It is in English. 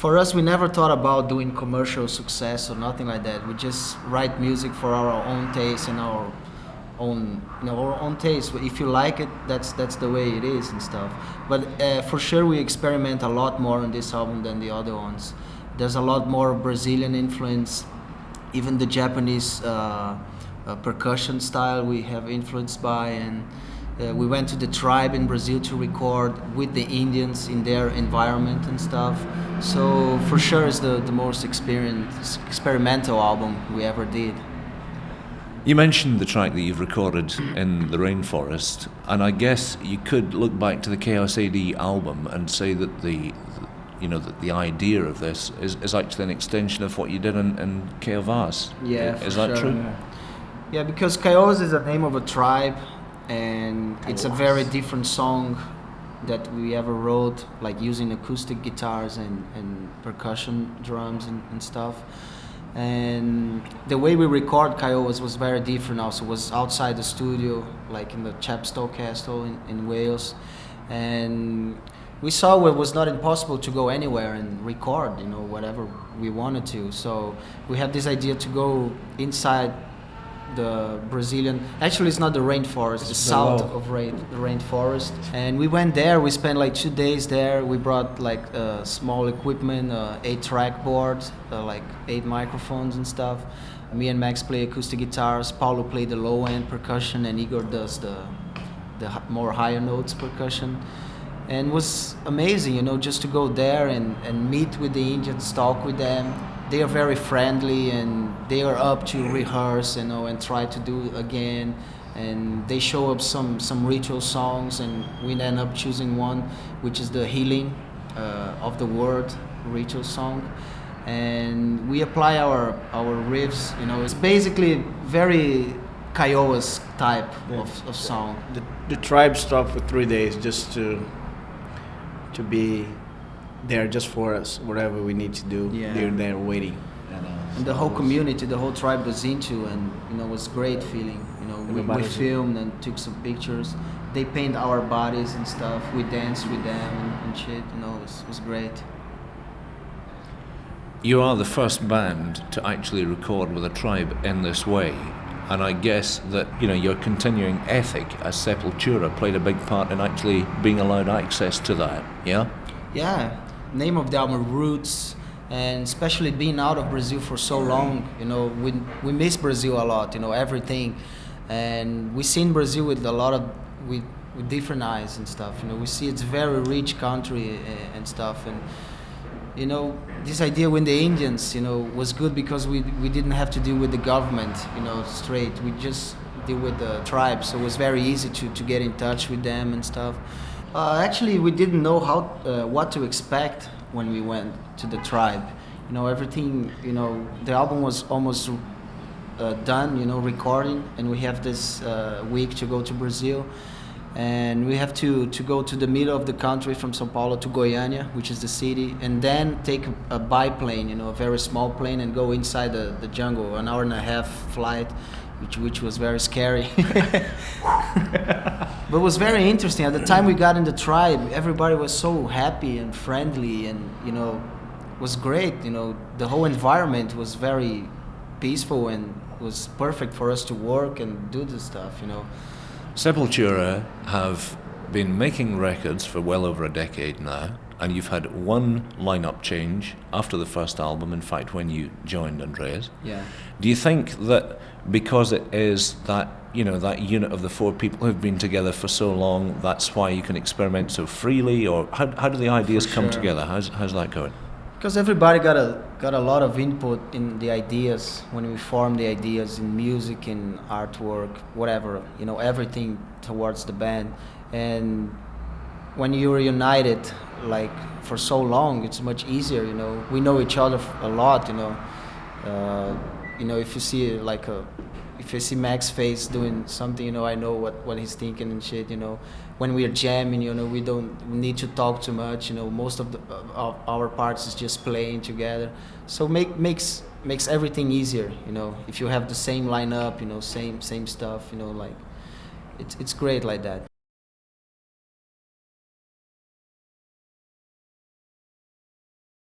For us, we never thought about doing commercial success or nothing like that. We just write music for our own taste and our own, our own taste. If you like it, that's the way it is and stuff. But for sure, we experiment a lot more on this album than the other ones. There's a lot more Brazilian influence, even the Japanese percussion style we have influenced by, and we went to the tribe in Brazil to record with the Indians in their environment and stuff. So for sure it's the most experimental album we ever did. You mentioned the track that you've recorded in the rainforest, and I guess you could look back to the Chaos AD album and say that the idea of this is actually an extension of what you did in Chaos. Yeah, is that sure. true? Yeah, because Chaos is the name of a tribe, and it's a very different song that we ever wrote, like using acoustic guitars and percussion drums and stuff. And the way we record Chaos was very different also. It was outside the studio, like in the Chepstow Castle in Wales. And we saw it was not impossible to go anywhere and record, whatever we wanted to. So we had this idea to go inside the Brazilian, actually it's not the rainforest, it's south of the rainforest. And we went there, we spent like 2 days there. We brought like small equipment, 8-track board, like 8 microphones and stuff. Me and Max play acoustic guitars, Paulo played the low end percussion, and Igor does the more higher notes percussion. And it was amazing, just to go there and meet with the Indians, talk with them. They are very friendly and they are up to rehearse, and try to do again. And they show up some ritual songs, and we end up choosing one, which is the Healing of the World ritual song. And we apply our riffs, it's basically very Kiowa's type of song. The tribe stopped for 3 days just to be there just for us, whatever we need to do. Yeah. They're there waiting. And the whole community, the whole tribe was into, and it was great feeling. We filmed and took some pictures. They paint our bodies and stuff. We danced with them and shit. It was great. You are the first band to actually record with a tribe in this way, and I guess that your continuing ethic as Sepultura played a big part in actually being allowed access to that. Yeah. Yeah. Name of the album, Roots, and especially being out of Brazil for so long, we miss Brazil a lot, everything, and we seen Brazil with a lot of with different eyes and stuff. We see it's a very rich country and stuff, and this idea with the Indians, was good because we didn't have to deal with the government, straight. We just deal with the tribes, so it was very easy to get in touch with them and stuff. Actually, we didn't know what to expect when we went to the tribe. Everything, the album was almost done, recording, and we have this week to go to Brazil. And we have to go to the middle of the country from São Paulo to Goiânia, which is the city, and then take a biplane, a very small plane, and go inside the jungle, an hour and a half flight, which was very scary. But it was very interesting. At the time we got in the tribe, everybody was so happy and friendly, and it was great. The whole environment was very peaceful and was perfect for us to work and do this stuff. Sepultura have been making records for well over a decade now, and you've had one lineup change after the first album, in fact, when you joined Andreas. Yeah. Do you think that because it is that unit of the 4 people who've been together for so long, that's why you can experiment so freely, or how do the ideas come together? How's that going? Because everybody got a lot of input in the ideas when we formed the ideas in music, in artwork, whatever, everything towards the band. And when you're united, like for so long, it's much easier. We know each other a lot. If you see if you see Max's face doing something, I know what he's thinking and shit. When we're jamming, we don't need to talk too much. Most of our parts is just playing together. So makes everything easier. If you have the same lineup, same stuff. It's great like that.